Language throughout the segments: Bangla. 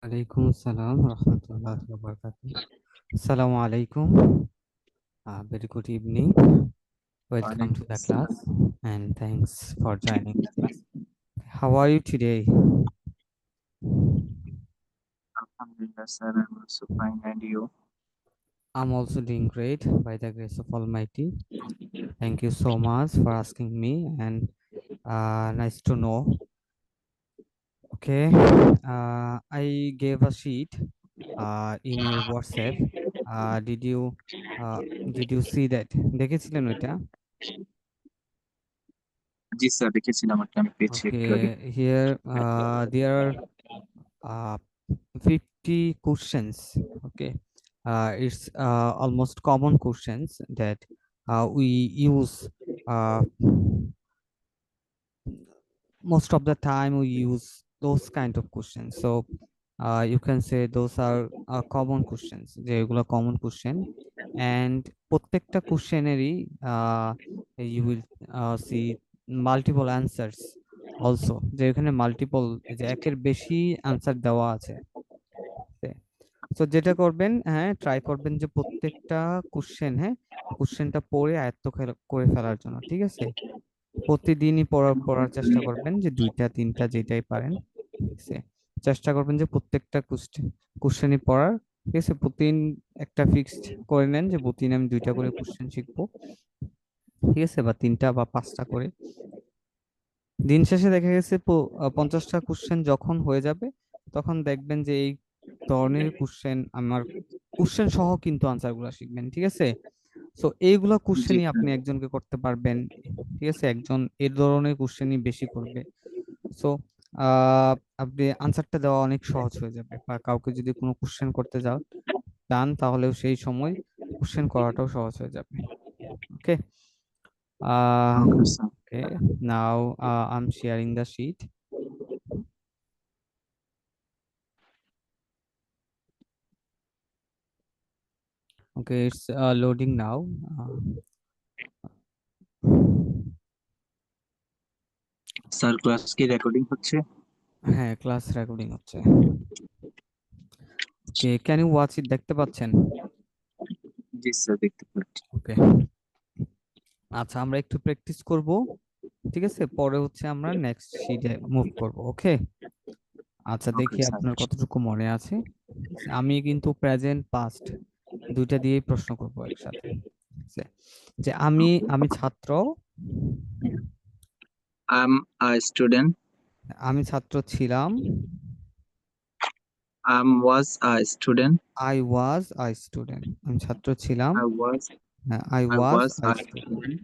Alaikum salam rahmatullahi wa barakatuh. Assalamu alaikum. Very good evening. Welcome to Walaikum the Assalam. class and thanks for joining the class. How are you today? Alhamdulillah, sir. I'm also fine. And you? I'm also doing great by the grace of Almighty. Thank you so much for asking me and nice to know. Okay, I gave a sheet in your WhatsApp. Uh, did you uh, did you see that? দেখেছিলেন ওইটা? জি স্যার দেখেছিলাম একটা আমি পেয়েছি একটু আগে। Okay, here there are 50 questions. Okay, it's almost common questions that we use most of the time. We use those kind of questions. So you can say those are common questions. যেগুলো common question and প্রত্যেকটা কোশ্চেনেরই you will see multiple answers also, যে এখানে মাল্টিপল যে একের বেশি আনসার দেওয়া আছে। তো যেটা করবেন, হ্যাঁ, ট্রাই করবেন যে প্রত্যেকটা কোশ্চেন, হ্যাঁ, কোশ্চেনটা পড়ে আয়ত্ত করে ফেলার জন্য, ঠিক আছে? প্রতিদিনই পড়ার চেষ্টা করবেন, যে দুইটা তিনটা যেটাই পারেন, ঠিক আছে? চেষ্টা করবেন যে প্রত্যেকটা কোশ্চেনই পড়ার, ঠিক আছে? প্রতিদিন একটা ফিক্সড করে নেন যে প্রতিদিন আমি দুইটা করে কোশ্চেন শিখবো, ঠিক আছে? বা তিনটা বা পাঁচটা করে। দিন শেষে দেখা গেছে 50টা কোশ্চেন যখন হয়ে যাবে, তখন দেখবেন যে এই ধরনের কোশ্চেন আমার কোশ্চেন সহ কিন্তু আনসার গুলা শিখবেন, ঠিক আছে? সো এইগুলা জি কোশ্চেনই স্যার। আপনি একজনকে করতে পারবেন, ঠিক আছে? একজন এই ধরনের কোশ্চেনই বেশি করবে। সো আপনি আনসারটা দেওয়া অনেক সহজ হয়ে যাবে, বা কাউকে যদি কোনো কোশ্চেন করতে চান তাহলেও সেই সময় কোশ্চেন করাটাও সহজ হয়ে যাবে। ওকে, uh okay sir. okay, now I'm sharing the sheet. Okay, it's loading now. Sir class কি রেকর্ডিং হচ্ছে? হ্যাঁ, ক্লাস রেকর্ডিং হচ্ছে। ওকে, ক্যান ইউ ওয়াচ ইট? দেখতে পাচ্ছেন? জি স্যার দেখতে পাচ্ছি। ওকে, আচ্ছা, আমরা একটু প্র্যাকটিস করব, ঠিক আছে? পরে হচ্ছে আমরা নেক্সট শিটে মুভ করব। ওকে, আচ্ছা, ওকে দেখি স্যার। আপনার কতটুকু মনে আছে। ঠিক আছে, আমি কিন্তু প্রেজেন্ট পাস্ট দুইটা দিয়েই প্রশ্ন করব একসাথে, ঠিক আছে? যে আমি ওকে। আমি ছাত্র, আই এম আ স্টুডেন্ট। আমি ছাত্র ছিলাম, I am was a student. I was I student, আমি ছাত্র ছিলাম, আই ওয়াজ হ্যাঁ, I I was was I a student. Student.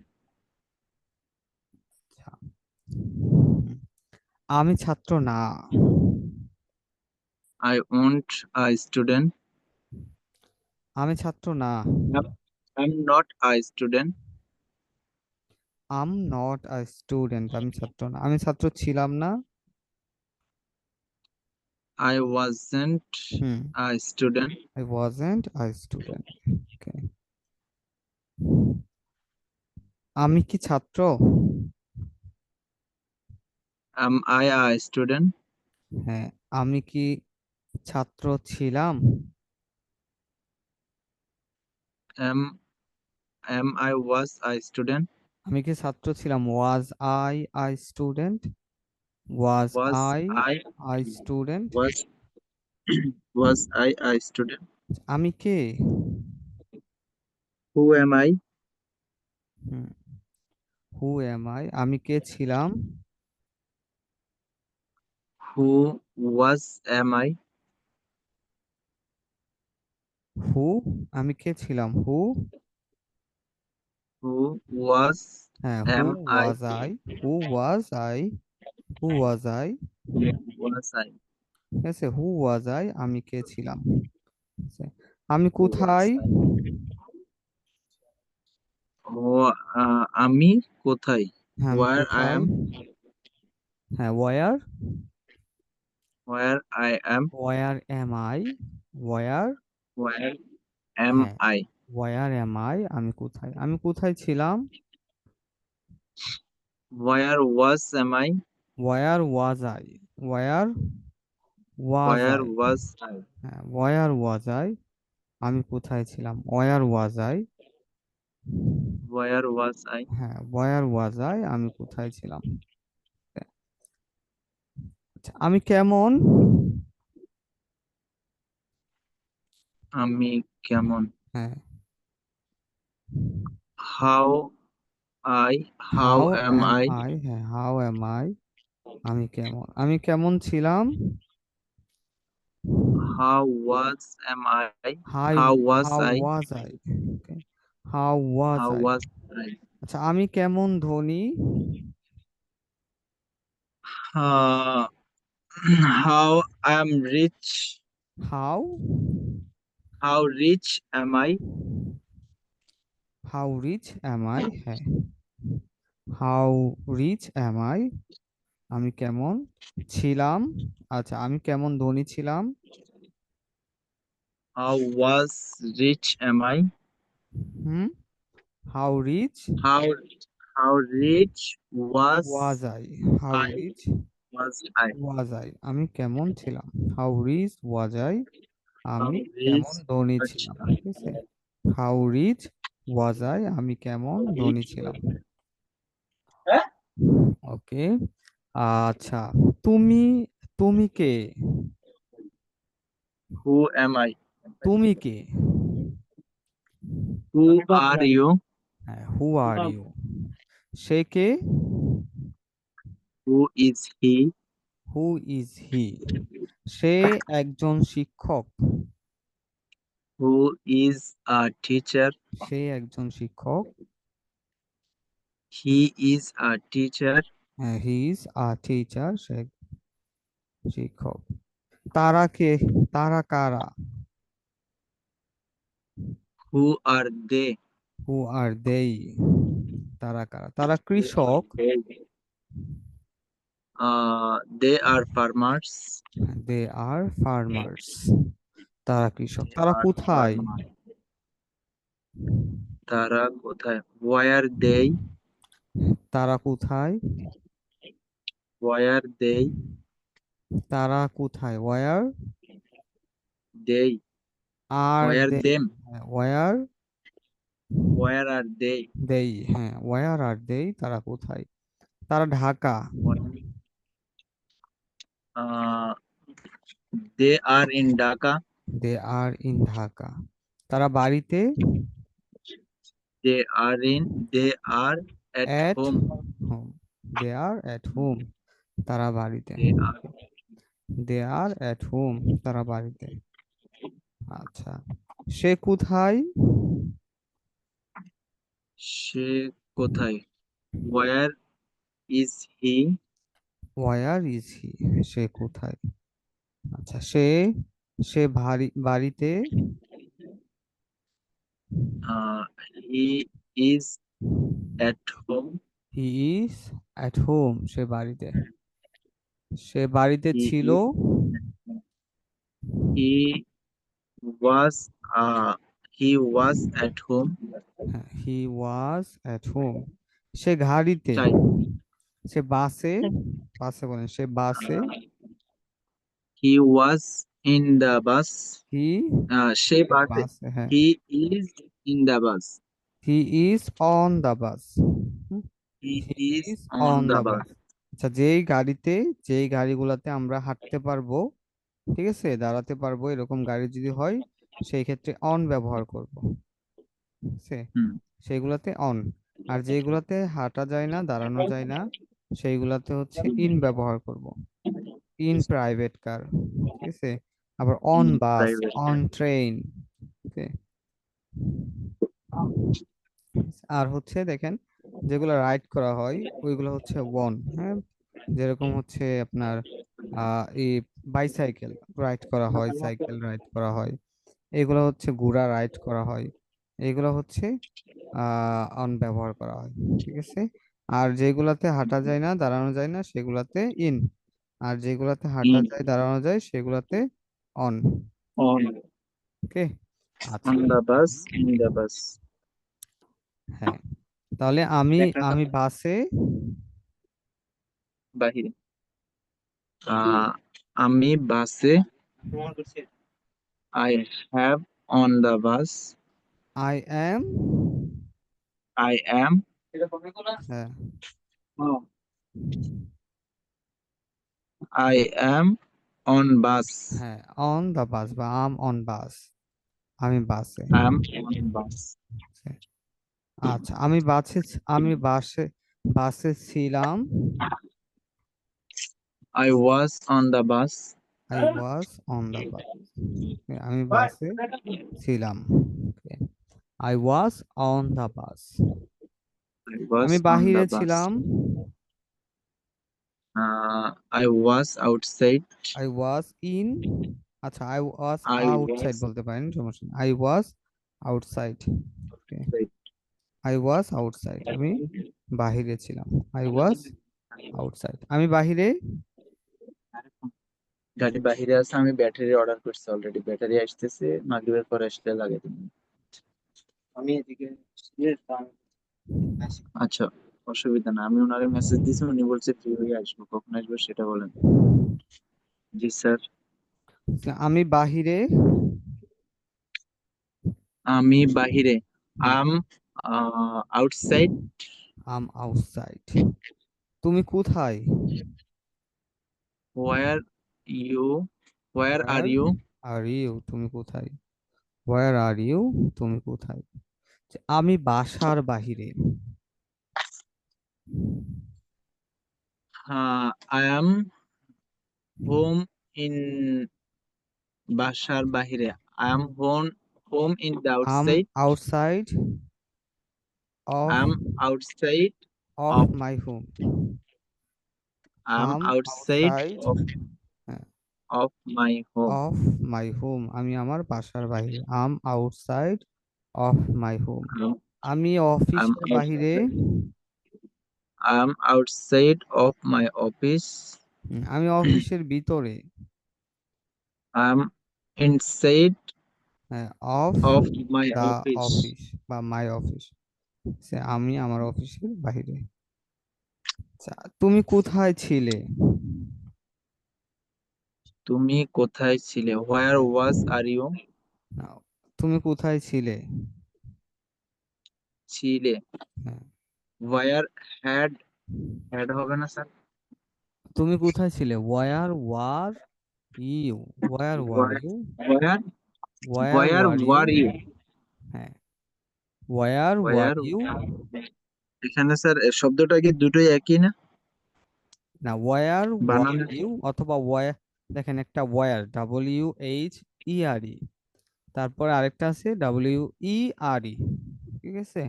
আমি ছাত্র না, আই ওন্ট আ স্টুডেন্ট। আমি ছাত্র না, I am not a student. I'm not a student, আমি ছাত্র না, আমি ছাত্র ছিলাম না, I wasn't hmm, a student. I wasn't a student. Okay, আমি কি ছাত্র? Am I a student? হ্যাঁ, আমি কি ছাত্র ছিলাম? Um um I was a student? আমি কি ছাত্র ছিলাম? Was I I student? Was was I I I student? Was was I a student? আমি কে? হু am I? Who am I? আমি কে ছিলাম? হু ওয়াজ এম আই? হু, আমি কে ছিলাম? হু, হু ওয়াজ হ্যাঁ, হু am I? Was I, who was I, who was I, was I? ঠিক আছে? হু ওয়াজ আই, আমি কে ছিলাম, ঠিক আছে? আমি হু ওয়াজ কোথায়? আই? ও আমি কোথায়? হ্যাঁ, আমি ওয়ার আই কোথায়? এম? হ্যাঁ, where, where I am? Where am I, where, where am হ্যাঁ, আই? ওয়ার এম আই, আমি কোথায়, আমি কোথায় ছিলাম? Where was am I? Where was I, where was Where I. was I? হ্যাঁ, ওয়ার ওয়াজ আই, আমি কোথায় ছিলাম, where was I. Where was I? হ্যাঁ, ওয়ার ওয়াজ আই, আমি কোথায় ছিলাম। আচ্ছা, আমি কেমন। আমি কেমন? হ্যাঁ, How how how am am I? I, হ্যাঁ, হাউ এম আই, আমি কেমন, আমি কেমন ছিলাম। How was am I? Hi, How was how I? Was I, okay, how was How I. was I? আচ্ছা, আমি কেমন ধনী। Uh, how am rich? How, How rich am I? How rich am I, হ্যাঁ, হাউ রিচ অ্যাম আই, আমি কেমন ছিলাম। আচ্ছা, আমি কেমন ধনী ছিলাম। How was rich am I? হুম, how rich How how rich was was I, how I? Rich Was I? Was I, আমি কেমন ছিলাম। How rich was I, How আমি কেমন rich ধনী was ছিলাম, I? ঠিক আছে। হাউ রিচ ওয়াজ আই, আমি কেমন ধনী ছিলাম। ওকে। আচ্ছা, তুমি, তুমি কে। Who am I? তুমি কে। Who are you? হ্যাঁ, হু আর ইউ। সে কে। Who is he? Who is he. সে একজন শিক্ষক। Who is a teacher? সে একজন শিক্ষক। He is a teacher. He is a teacher, সে শিক্ষক। তারা কে, তারা কারা। Who are they? হু আর দেই, তারা কারা, তারা কৃষক। They are farmers. They are farmers, তারা কৃষক। They তারা are কোথায়। farmers. তারা কোথায়? Where they? তারা কোথায়। Where they? তারা কোথায়, ওয়ার They. আর Where they, them? Where Where are they? দেই, হ্যাঁ, ওয়ার আর দেই, তারা কোথায়। তারা Dhaka. Uh, they are in Dhaka. They are in Dhaka. তারা বাড়িতে। They are in. They are at at home. Home, they are at home, তারা বাড়িতে। They are. They are at home, তারা বাড়িতে। আচ্ছা, সে কোথায়। সে কোথায়? Where is he? Where is he, সে কোথায়। আচ্ছা, সে, সে বাড়িতে। Uh, he is at home. He is at home, সে বাড়িতে। সে বাড়িতে He ছিল। is. He was. He was at home. হ্যাঁ, হি ওয়াজ এট হোম, সে গাড়িতে। তাই সে বাসে, বাসে বলেন, সে বাসে। he was in the bus. হি, সে সে বাসে বাসে, হ্যাঁ, he is in the bus. He is on the bus. He he is is on on the the bus. bus. আচ্ছা, যেই গাড়িতে, যেই গাড়িগুলোতে আমরা হাঁটতে পারবো, ঠিক আছে, দাঁড়াতে পারবো, এরকম গাড়ি যদি হয়, সেই ক্ষেত্রে অন ব্যবহার করব, ঠিক আছে, হুম, সেইগুলাতে অন। আর যেগুলাতে হাঁটা যায় না, দাঁড়ানো যায় না, সেইগুলাতে হচ্ছে ইন ব্যবহার করব। ইন প্রাইভেট কার, ঠিক আছে। আবার on in bus, private. On train, okay. আর হচ্ছে দেখেন, যেগুলো রাইড করা হয় ওইগুলো হচ্ছে ওয়ান, হ্যাঁ, যেরকম হচ্ছে আপনার এই বাইসাইকেল রাইড করা হয়, সাইকেল রাইড করা হয়, এগুলো হচ্ছে ঘোড়া রাইড করা হয়, এগুলো হচ্ছে অন ব্যবহার করা হয়, ঠিক আছে। আর যেগুলাতে হাঁটা যায় না, দাঁড়ানো যায় না, সেগুলাতে ইন। আর যেগুলাতে হাঁটা In যায়, দাঁড়ানো যায়, সেগুলাতে অন। on ওকে। আচ্ছা, on the bus. In the bus. হ্যাঁ, তাহলে আমি, আমি বাসে। বাহিরে। আমি বাসে। I have on the bus. I am, I am. হ্যাঁ I am on bus. হ্যাঁ, অন দা বাস বা আম অন বাস, আমি বাসে। I am on bus. আচ্ছা, আমি বাসে বাসে ছিলাম। I was on the bus. I was on the bus, আমি বাসে ছিলাম। I was on the bus. I আমি was on বাহিরে the bus. ছিলাম। I was outside. I was in, আচ্ছা I was I outside was বলতে পারেন, সমস্যা নেই। I was outside. outside. I was outside, আমি বাহিরে ছিলাম। আই ওয়াজ আউটসাইড, আমি বাহিরে। গাড়ি বাহিরে আছে, আমি ব্যাটারি অর্ডার করছি অলরেডি, ব্যাটারি আসতেছে, মাগরিবের পর আসলে লাগে দিন। আমি এদিকে আচ্ছা, অসুবিধা না, আমি ওনারে মেসেজ দিছি, উনি বলছে ফ্রি হয়ে আসবো, কখন আসবো সেটা বলেন। জি স্যার। আমি বাহিরে। আমি বাহিরে। Hmm, I'm outside. I'm outside. তুমি কোথায়? Where you, where are where you? Are you, তুমি কোথায়? হোয়ার আর ইউ, তুমি কোথায়? আমি বাসার বাহিরে। আই এম হোম ইন, বাসার বাহিরে। I am home, home in the I'm outside. Outside of I am outside of of, my home. I am I'm outside outside of my home. Of my home, আমি আমার বাসার বাইরে। I'm outside of my home, আমি আই এম অফিসের বাহিরে। I am outside of my office. আমি অফিসের ভিতরে। I am inside of of my the office. Office বা মাই অফিস, আমি আমার অফিসের বাইরে। আচ্ছা, তুমি কোথায় ছিলে? তুমি কোথায় ছিলে? Where হ্যাঁ, was are you? না, তুমি কোথায় ছিলে? ছিলে। হ্যাঁ, Where had হবে না স্যার? তুমি কোথায় ছিলে? Where where you, where where Where you, where where where where you, were you? হ্যাঁ, ওয়ার ওয়ার Where, ইউ। এখানে স্যার শব্দটা কি দুটোই একই না? না, ওয়ার ওয়ার বানান। ইউ অথবা ওয়ার, দেখেন একটা where W H E R E, তারপরে আরেকটা আছে ডাব্লিউ ই আর ই, ঠিক আছে।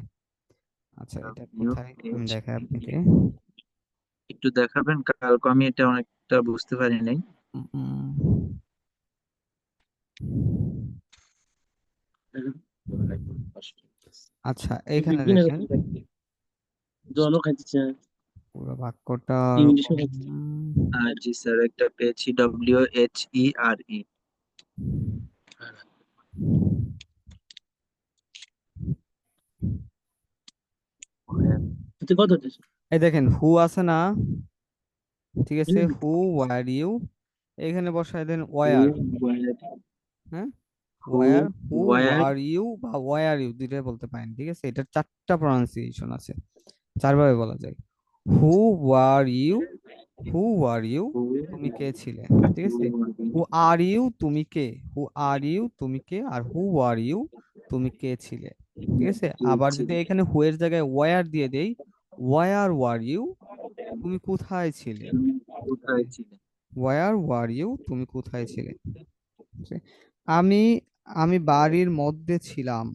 আচ্ছা, এটা ইউ কোথায় আমি এইচ, দেখাই আপনাকে। একটু দেখাবেন, কালকে আমি এটা অনেকটা বুঝতে পারি নাই। উম, আচ্ছা, এইখানে দেখেন জলও খাইতে চায়। পুরো বাক্যটা। ইংলিশও খাইতে চায়। উম, জি স্যার, একটা পেয়েছি, WHERE। তুই কত দিস? এই দেখেন হু আছে না, ঠিক আছে, হু ওয়ার ইউ, এখানে বসায় দেন হু ওয়ার। ওয়ার, হ্যাঁ, who where who where, where you বা ওয়ার ইউ দুইটাই বলতে পারেন, ঠিক আছে। এটার চারটা প্রনাউন্সিয়েশন আছে, চারভাবে বলা যায়। Who were you, who are you, who তুমি কে ছিলে, ঠিক আছে। হু হু আর ইউ, তুমি কে, হু আর ইউ, তুমি কে, আর হু আর ইউ, তুমি কে ছিলে, ঠিক আছে। আবার কে যদি এখানে হু এর জায়গায় ওয়ার দিয়ে দেই, ওয়ার ওয়ার ইউ, তুমি কোথায় ছিলে, কোথায় ছিলে? ওয়ার ওয়ার ইউ, তুমি কোথায় ছিলে, ঠিক আছে? আমি আমি বাড়ির মধ্যে ছিলাম।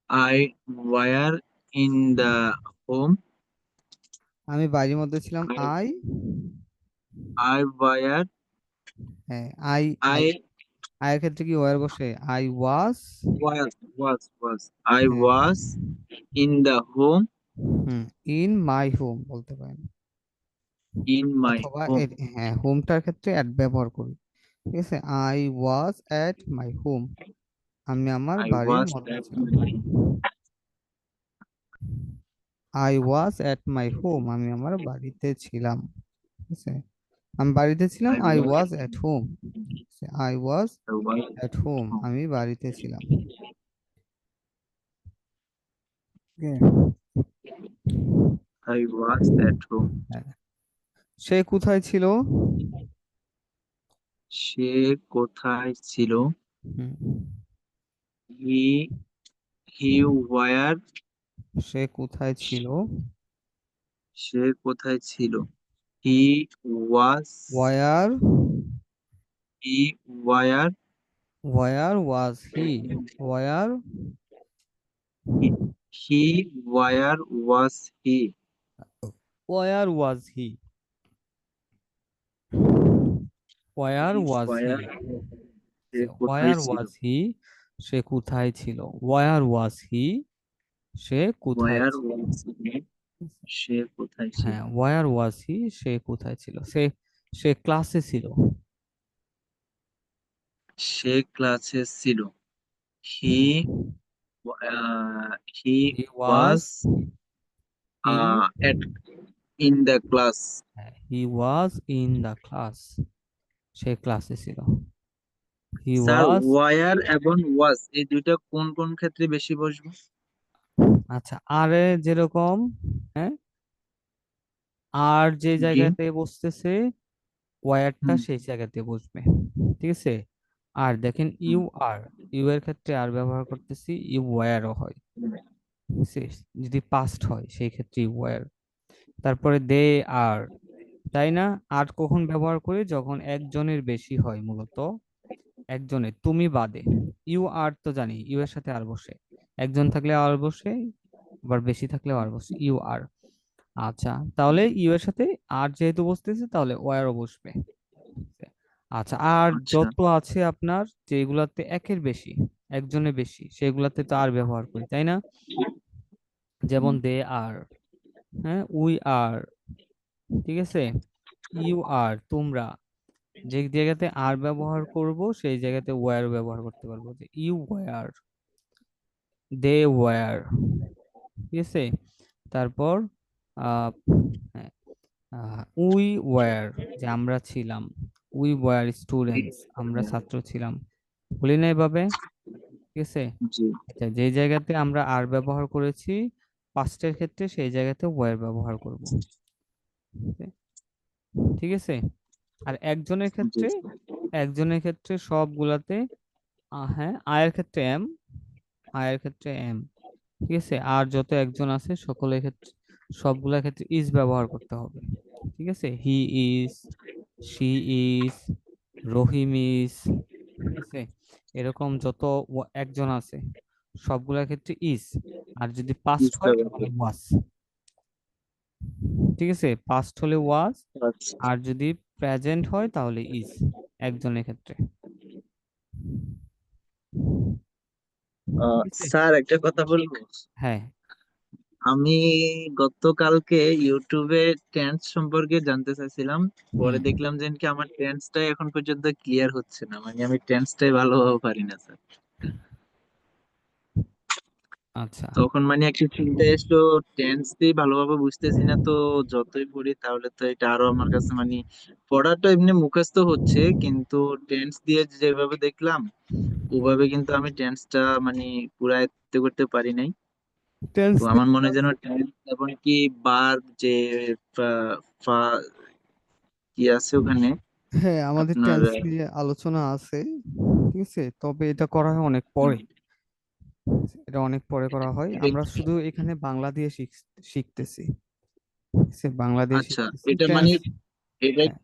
I were in the home. আমি বাড়ির মধ্যে ছিলাম। আই আই, আই ওয়ার, হ্যাঁ, আই আই আই আয়ের ক্ষেত্রে কি ওয়ার বসে? আই ওয়াজ, ওয়াজ আই হ্যাঁ, ওয়াজ in the home, in my home বলতে পারেন, ইন মাই অথবা হোম। হ্যাঁ, হোমটার ক্ষেত্রে অ্যাট ব্যবহার করি, ঠিক আছে। I was at my home, আমি আমার আই বাড়ির ওয়াজ মধ্যে এট ছিলাম। My, I was at my home, আমি আমার বাড়িতে ছিলাম। ঠিক আছে, আমি বাড়িতে ছিলাম, I I was was at home. I was I was at home, home. আমি বাড়িতে ছিলাম। Okay. I was at home. হ্যাঁ। সে কোথায় ছিল? সে কোথায় ছিল? হুম। He he where সে কোথায় ছিল? সে কোথায় ছিল? He was where, he where where was he? Where, he where was he? Where was he? Where He was he? where সে কোথায় ওয়ার ছিল? ওয়াজ হি? সে কোথায় ছিল? ওয়ার ওয়াজ হি? সে কোথায় Where ছিল? was he? সে কোথায় ছিল? হ্যাঁ, ওয়ার ওয়াজ হি? সে কোথায় ছিল? সে সে ক্লাসে ছিল। সে ক্লাসে ছিল। He he he was, was he, at in the class. He was in the class. সে ক্লাসে ছিল। হি স্যার ওয়াজ, ওয়ার এবং ওয়াজ এই দুইটা কোন কোন ক্ষেত্রে বেশি বসবে? আচ্ছা, আরে যেরকম, হ্যাঁ, আর যে জি। জায়গাতে বসতেছে ওয়ারটা হুম, সেই জায়গাতে বসবে। ঠিক আছে। আর দেখেন হুম, ইউ আর, ইউ এর ক্ষেত্রে আর ব্যবহার করতেছি, ইউ ওয়ারও হয়। হুম, বুঝছিস? যদি পাস্ট হয় সেই ক্ষেত্রে ইউ ওয়ার। তারপরে দে আর, তাই না? আর কখন ব্যবহার করি? যখন একজনের বেশি হয় মূলত, একজনের, তুমি বাদে। ইউ আর তো জানি ইউ এর সাথে আর বসে, একজন থাকলে আর বসে, আবার বেশি থাকলেও আর বসে, ইউ আর। আচ্ছা, তাহলে ইউ এর সাথে আর যেহেতু বসতেছে তাহলে ওয়ারও বসবে। আচ্ছা, আর আচ্ছা। যত আছে আপনার যেগুলাতে একের বেশি, একজনের বেশি, সেগুলাতে তো আর ব্যবহার করি, তাই না? যেমন হুম, দে আর, হ্যাঁ, উই আর, ঠিক আছে, ইউ আর, তোমরা। যে জায়গাতে আর ব্যবহার করব সেই জায়গাতে ওয়্যার ব্যবহার করতে পারবো, যে ইউ ওয়্যার, দে ওয়্যার। ঠিক আছে। তারপর আহ হ্যাঁ, উই ওয়্যার, যে আমরা ছিলাম, উই ওয়্যার স্টুডেন্টস, আমরা ছাত্র ছিলাম। বলি না এভাবে? ঠিক আছে। জি। আচ্ছা, যে জায়গাতে আমরা আর ব্যবহার করেছি পাস্টের ক্ষেত্রে সেই জায়গাতে ওয়্যার ব্যবহার করব। ঠিক আছে। আর একজনের জি। ক্ষেত্রে, একজনের ক্ষেত্রে সবগুলাতে হ্যাঁ, আয়ের ক্ষেত্রে এম, আয়ের ক্ষেত্রে এম। ঠিক আছে। আর যত একজন আছে সকলের ক্ষেত্রে, সবগুলা ক্ষেত্রে ইজ ব্যবহার করতে হবে। ঠিক আছে। He is, she is, Rahim is. ঠিক আছে। এরকম যত একজন আছে সবগুলোর ক্ষেত্রে ইজ। আর যদি পাস্ট ইস হয় ব্যবহার তাহলে করব। ওয়াজ। ঠিক আছে, পাস্ট হলে ওয়াজ, আচ্ছা। আর যদি প্রেজেন্ট হয় তাহলে ইজ, একজনের ক্ষেত্রে। ঠিক আছে। স্যার একটা কথা বলবো? হ্যাঁ। আমি গতকালকে ইউটিউবে টেন্স সম্পর্কে জানতে চাইছিলাম, পরে হুম। দেখলাম যে কি আমার টেন্সটাই এখন পর্যন্ত ক্লিয়ার হচ্ছে না, মানে আমি টেন্সটাই ভালোভাবে পারি না স্যার। আচ্ছা। তখন মানে একটু চিন্তা এসলো, টেন্স দিয়ে ভালোভাবে বুঝতেছি না তো, যতই পড়ি তাহলে তো এটা আরো আমার কাছে মানে পড়াটা এমনি মুখস্থ হচ্ছে, কিন্তু টেন্স দিয়ে যেভাবে দেখলাম ওভাবে কিন্তু আমি টেন্সটা মানে পুরা আয়ত্ত করতে পারি নাই। টেন্স, তো আমার মনে হয় যেন টেন্স এবং কি বার যে ফা- ফা- কি আছে ওখানে হ্যাঁ, আমাদের আপনার টেন্স নিয়ে আলোচনা আছে। ঠিক আছে, তবে এটা করা হয় অনেক পরে। এটা অনেক পরে করা হয়, আমরা শুধু এখানে বাংলা দিয়ে শিখতেছি। ঠিক আছে, বাংলা দিয়ে আচ্ছা, শিখতেছি এটা মানে টেন্স। এটা হ্যাঁ,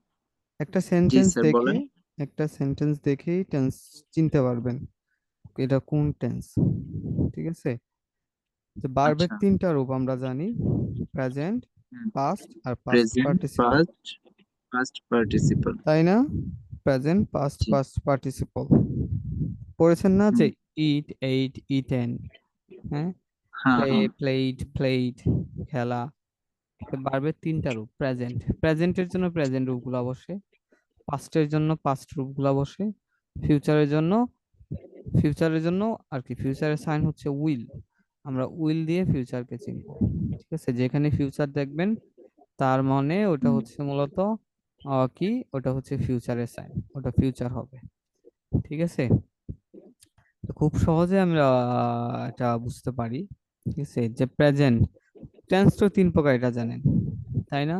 একটা জি সেন্টেন্স স্যার দেখে, বলেন। একটা সেন্টেন্স দেখেই টেন্স চিনতে পারবেন এটা কোন টেন্স। ঠিক আছে। যে ভার্বের আচ্ছা। তিনটা রূপ আমরা জানি, প্রেজেন্ট, পাস্ট আর past present, participle, past, past participle. তাই না? প্রেজেন্ট, পাস্ট, জি। Past participle. পড়েছেন না হুম। যে ইট, এইট, ইটেন, হ্যাঁ, হ্যাঁ, প্লে, হ্যাঁ। প্লেড, প্লেড, খেলা। ভার্বের তিনটা রূপ, প্রেজেন্ট, প্রেজেন্টের জন্য প্রেজেন্ট রূপগুলো বসে, পাস্টের জন্য পাস্ট রূপগুলো বসে, ফিউচারের জন্য, ফিউচারের জন্য আর কি, ফিউচারের সাইন হচ্ছে উইল, আমরা উইল দিয়ে ফিউচারকে চিনবো। ঠিক আছে, যেখানে ফিউচার দেখবেন তার মানে ওটা হুম। হচ্ছে মূলত কি ওটা হচ্ছে ফিউচারের সাইন, ওটা ফিউচার হবে। ঠিক আছে, তো খুব সহজে আমরা এটা বুঝতে পারি। ঠিক আছে, যে প্রেজেন্ট টেন্স তো তিন প্রকার, এটা জানেন তাই না?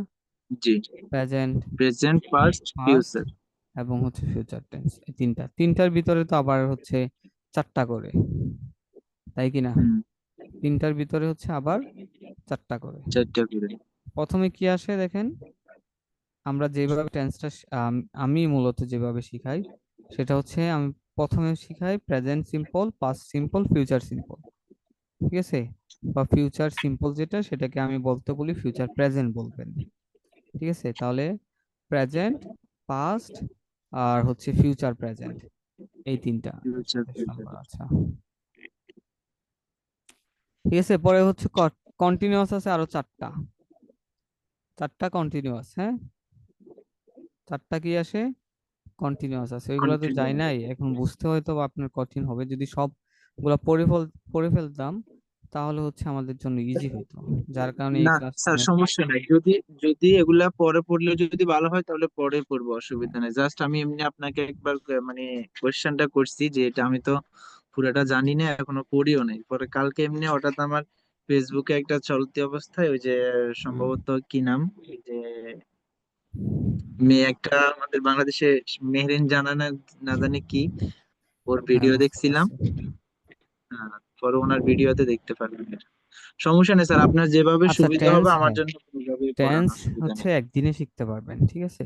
জি। Present, present, past, past future. এবং হচ্ছে ফিউচার টেন্স, এই তিনটার ভিতরে তো আবার হচ্ছে চারটা করে, তাই কি না? হুম। তিনটার ভিতরে হচ্ছে আবার চারটা করে। চারটা করে। প্রথমে কি আসে দেখেন, আমরা যেভাবে টেন্সটা, আমি মূলত যেভাবে শিখাই সেটা হচ্ছে, আমি প্রথমে শিখাই present simple, past simple, future simple. ঠিক আছে, বা ফিউচার সিম্পল যেটা, সেটাকে আমি বলতে বলি ফিউচার প্রেজেন্ট বলবেন। ঠিক আছে, তাহলে প্রেজেন্ট, পাস্ট আর হচ্ছে ফিউচার প্রেজেন্ট, এই তিনটা ফিউচার, সাথে ফিউচার। সম্পর্ক। আচ্ছা, ঠিক আছে, পরে হচ্ছে কন্টিনিউয়াস আছে আরো চারটা, চারটা কন্টিনিউয়াস, হ্যাঁ, চারটা কি আসে, কন্টিনিউয়াস আছে। ওইগুলো তো কন্টিনিউ। যাই নাই, এখন বুঝতে হয়তো বা আপনার কঠিন হবে। যদি সবগুলা পড়ে ফেলতাম তাহলে হচ্ছে আমাদের জন্য ইজি হইতো, যার কারণে এই না ক্লাসটা স্যার, অনেক। সমস্যা নাই। যদি যদি এগুলা পরে পড়লে যদি ভালো হয় তাহলে পরে পড়বো, হ্যাঁ, অসুবিধা নেই। জাস্ট আমি এমনি আপনাকে একবার মানে কোয়েশ্চেনটা করছি যে এটা আমি তো পুরোটা জানি না, এখনো পড়িও নাই। পরে কালকে এমনি হঠাৎ আমার ফেসবুকে একটা চলতি অবস্থায় ওই যে হুম, সম্ভবত কি নাম, ওই যে মেয়ে একটা আমাদের বাংলাদেশে, মেহরিন জানা না, না জানি কি, ওর হ্যাঁ, ভিডিও বুঝতে দেখছিলাম। পারছি। পরে ওনার ভিডিওতে দেখতে পারবেন এটা। সমস্যা নেই স্যার, আপনার যেভাবে আচ্ছা, সুবিধা টেন্স, হবে আমার হ্যাঁ, জন্য ওইভাবেই পড়ান, টেন্স অসুবিধা হচ্ছে নেই। একদিনে শিখতে পারবেন, ঠিক আছে,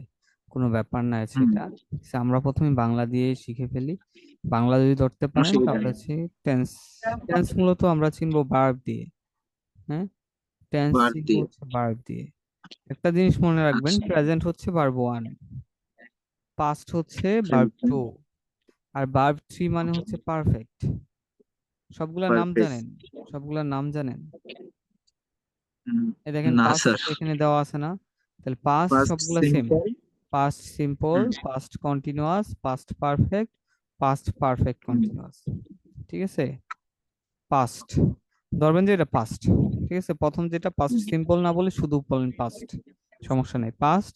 কোনো ব্যাপার না হুম। সেটা। ঠিক আছে, আমরা প্রথমে বাংলা দিয়ে শিখে ফেলি, বাংলা যদি ধরতে পারেন অসুবিধা তাহলে নেই। হচ্ছে টেন্স। টেন্স মূলত আমরা চিনবো ভার্ব দিয়ে, হ্যাঁ, টেন্স বাদ চিনবো দিয়ে। হচ্ছে ভার্ব দিয়ে। একটা জিনিস মনে রাখবেন, আচ্ছা। প্রেজেন্ট হচ্ছে ভার্ব ওয়ান, পাস্ট হচ্ছে ভার্ব প্রেজেন্ট। টু, আর ভার্ব থ্রি মানে হচ্ছে পারফেক্ট। সবগুলা নাম পারফেক্ট। জানেন? সবগুলা নাম জানেন? হুম। এই দেখেন না পাস্ট স্যার। এখানে দেওয়া আছে না? তাহলে পাস্ট ফার্স্ট সবগুলা সেম, সিম্পল। পাস্ট সিম্পল, হুম। Past continuous, past perfect, past perfect হুম। কন্টিনিউয়াস। ঠিক আছে, পাস্ট ধরবেন যে এটা পাস্ট। ঠিক আছে, প্রথম যেটা পাস্ট হুম। সিম্পল না বলে শুধু বলেন পাস্ট, সমস্যা নেই, পাস্ট।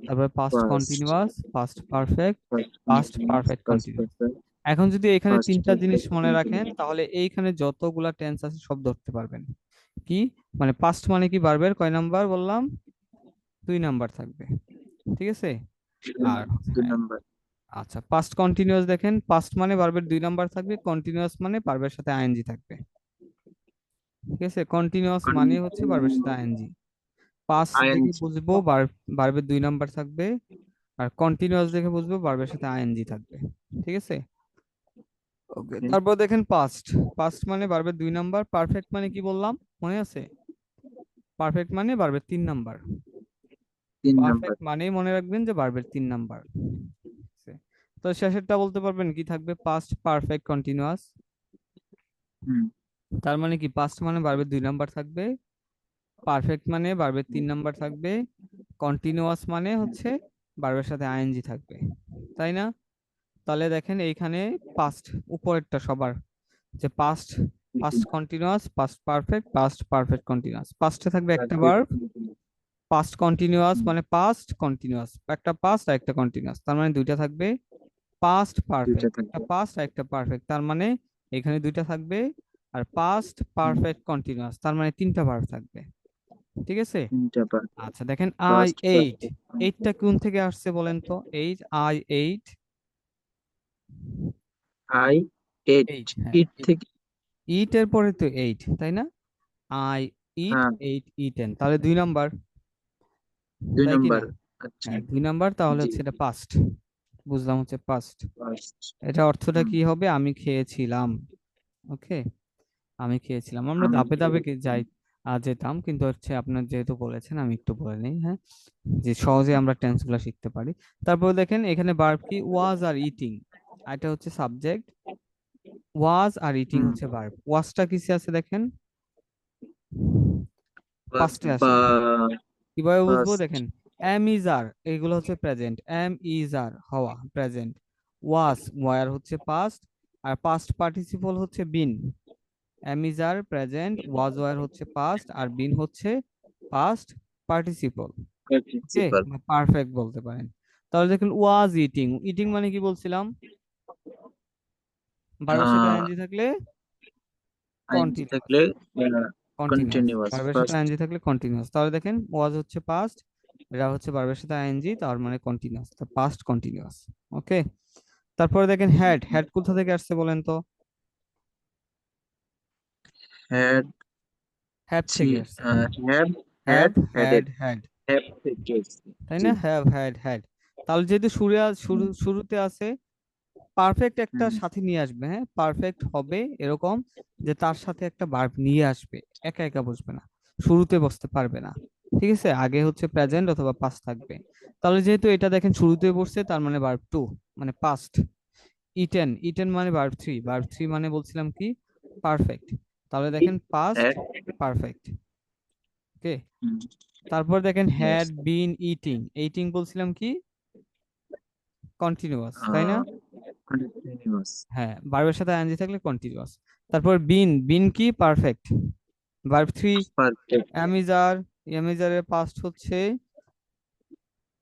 তারপরে past first. Continuous, past perfect, first past continuous, perfect first continuous. Perfect, এখন যদি এখানে ফার্স্ট তিনটা জিনিস পারফেক্ট মনে রাখেন কন্টিনিউয়াস। তাহলে এইখানে যতগুলা টেন্স আছে সব ধরতে পারবেন। কি মানে পাস্ট মানে কি, ভার্বের কয় নাম্বার বললাম, দুই নাম্বার থাকবে। ঠিক আছে, আর দুই হ্যাঁ, নাম্বার। আচ্ছা, পাস্ট কন্টিনিউয়াস দেখেন, পাস্ট মানে ভার্বের দুই নাম্বার থাকবে, কন্টিনিউয়াস মানে ভার্বের সাথে আইএনজি থাকবে। ঠিক আছে, কন্টিনিউয়াস মানে হচ্ছে ভার্বের সাথে আইএনজি। পাস্ট দেখে আইএনজি। বুঝবো ভার্বের দুই নাম্বার থাকবে, আর কন্টিনিউয়াস দেখে বুঝবো ভার্বের সাথে আইএনজি থাকবে। ঠিক আছে, ওকে, তারপর দেখেন পাস্ট, পাস্ট মানে ভার্বের দুই নাম্বার, পারফেক্ট মানে কি বললাম মনে আছে? পারফেক্ট মানে ভার্বের তিন নাম্বার, তিন নাম্বার। পারফেক্ট মানেই মনে রাখবেন যে ভার্বের তিন নাম্বার। তো শেষেরটা বলতে পারবেন কি থাকবে, পাস্ট পারফেক্ট কন্টিনিউয়াস। হুম। তার মানে কি, পাস্ট মানে ভার্বের দুই নাম্বার থাকবে, পারফেক্ট মানে ভার্বের তিন নাম্বার থাকবে, কন্টিনিউয়াস মানে হচ্ছে ভার্বের সাথে আইএনজি থাকবে, তাই না? তাহলে দেখেন এইখানে পাস্ট উপরেরটা সবার, যে past, past continuous, past perfect, past perfect continuous, পাস্টে থাকবে একটা ভার্ব, পাস্ট কন্টিনিউয়াস মানে পাস্ট কন্টিনিউয়াস, একটা পাস্ট আর একটা কন্টিনিউয়াস, তার মানে দুইটা থাকবে, পাস্ট দুইটা পারফেক্ট, একটা থাকবে। পাস্ট আর একটা পারফেক্ট, তার মানে এখানে দুইটা থাকবে, আর পাস্ট পারফেক্ট কন্টিনিউয়াস তার মানে তিনটা ভার্ব থাকবে। ঠিক আছে, তিনটা পারফেক্ট। আচ্ছা দেখেন আই ফার্স্ট এইট, পারফেক্ট। এইটটা কোন থেকে আসছে বলেন তো, eight, I eight, I eight. Eight, হ্যাঁ, ইট থেকে। ইট এর পরে তো এইট, তাই না? আই ইট হ্যাঁ। এইট ইটেন, তাহলে দুই নাম্বার, দুই তাই কি নাম্বার। না? আচ্ছা। হ্যাঁ, দুই নাম্বার, তাহলে জি। হচ্ছে এটা পাস্ট, বুঝলাম হচ্ছে পাস্ট। ফার্স্ট। এটা অর্থটা হুম। কি হবে, আমি খেয়েছিলাম। ওকে, আমি খেয়েছিলাম, আমরা আমি ধাপে ধাপে যাই, যেতাম, কিন্তু হচ্ছে আপনার যেহেতু বলেছেন আমি একটু বলে নিই, হ্যাঁ, যে সহজে আমরা টেন্স গুলা শিখতে পারি। তারপর দেখেন এখানে ভার্ব কি, ওয়াজ আর ইটিং, এটা হচ্ছে সাবজেক্ট, ওয়াজ আর ইটিং হুম। হচ্ছে ভার্ব। ওয়াজটা কিসে আছে দেখেন, পাস্টে বা। আসে। কিভাবে বুঝবো ফার্স্ট। দেখেন, এম ইজ আর এগুলো হচ্ছে প্রেজেন্ট, এম ইজ আর হওয়া প্রেজেন্ট, ওয়াজ ওয়ার হচ্ছে পাস্ট, আর পাস্ট পার্টিসিপল হচ্ছে been. Am is are present, was were হচ্ছে পাস্ট, আর বিন হচ্ছে পাস্ট পার্টিসিপল। Okay, principal. বা পারফেক্ট বলতে পারেন। তাহলে দেখুন ওয়াজ ইটিং, ইটিং মানে কি বলছিলাম, ভার্বের সাথে আইএনজি থাকলে আইএনজি কন্টিনিউয়াস। থাকলে কন্টিনিউয়াস, কন্টিনিউয়াস ভার্বের সাথে ফার্স্ট। আইএনজি থাকলে কন্টিনিউয়াস। তাহলে দেখেন ওয়াজ হচ্ছে পাস্ট, এটা হচ্ছে ভার্বের সাথে আইএনজি, তার মানে কন্টিনিউয়াস, তো পাস্ট কন্টিনিউয়াস। ওকে, তারপরে দেখেন হ্যাড, হ্যাড কোথা থেকে আসছে বলেন তো? হ্যাড, হ্যাভ ছি, থেকে আসছে। হ্যাভ, হ্যাভ, হ্যাড, হ্যাড, হ্যাডেড, হ্যাড, হ্যাভ থেকে এসেছে। তাই জি। না, হ্যাভ, হ্যাড, হ্যাড। তাহলে যেহেতু শুরুতে আছে, পারফেক্ট একটা হুম। সাথে নিয়ে আসবে, হ্যাঁ, পারফেক্ট হবে এরকম যে তার সাথে একটা ভার্ব নিয়ে আসবে, একা একা বসবে না, শুরুতে বসতে পারবে না। ঠিক আছে, আগে হচ্ছে প্রেজেন্ট অথবা পাস্ট থাকবে। তাহলে যেহেতু এটা দেখেন শুরুতে বসছে, তার মানে ভার্ব টু, মানে পাস্ট। ইটেন, ইটেন মানে ভার্ব থ্রি, ভার্ব থ্রি মানে বলছিলাম কি, পারফেক্ট। তাহলে দেখেন পাস্ট হ্যাড। পারফেক্ট। ওকে, হুম। তারপর দেখেন ইয়েস। হ্যাড বিন ইটিং, এইটিং বলছিলাম কি, কন্টিনিউয়াস, তাই না? কন্টিনিউয়াস। হ্যাঁ, ভার্বের সাথে আইএনজি থাকলে কন্টিনিউয়াস। তারপর বিন, বিন কি, perfect, verb three. Perfect. Am is are, অ্যামিজারের পাস্ট হচ্ছে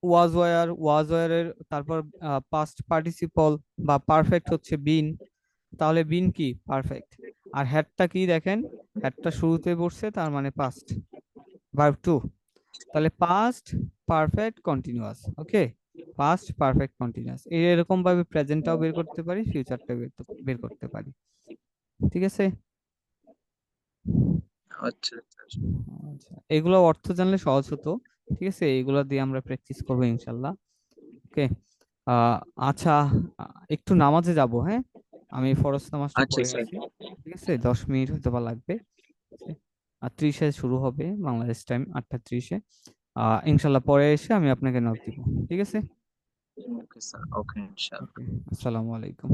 ওয়াজ ওয়ার, ওয়াজ ওয়ারের তারপর পাস্ট পার্টিসিপল বা পারফেক্ট হচ্ছে বিন। তাহলে বিন কি, পারফেক্ট। আর হ্যাডটা কি দেখেন, হ্যাডটা শুরুতে বসছে, তার মানে পাস্ট, ভার্ব টু। তাহলে পাস্ট পারফেক্ট কন্টিনিউয়াস। ওকে, পাস্ট পারফেক্ট কন্টিনিউয়াস, এরকম ভাবে প্রেজেন্টটাও বের করতে পারি, ফিউচারটাও বের করতে পারি। ঠিক আছে। আচ্ছা আচ্ছা। আচ্ছা, এগুলো অর্থ জানলে সহজ হতো। ঠিক আছে, এগুলো দিয়ে আমরা প্র্যাকটিস করবো ইনশাল্লাহ। ওকে। আহ আচ্ছা, একটু নামাজে যাব, হ্যাঁ, আমি ফরজ নামাজটা আচ্ছা পড়ে স্যার। আসি। ঠিক আছে, 10 মিনিট হয়তো বা লাগবে। ঠিক আছে? 8:30-এ শুরু হবে বাংলাদেশ টাইম, 8:30-এ। ইনশাল্লাহ পরে এসে আমি আপনাকে নক দিব। ঠিক আছে। ওকে স্যার, ওকে ইনশাআল্লাহ। ওকে, আসসালামু আলাইকুম।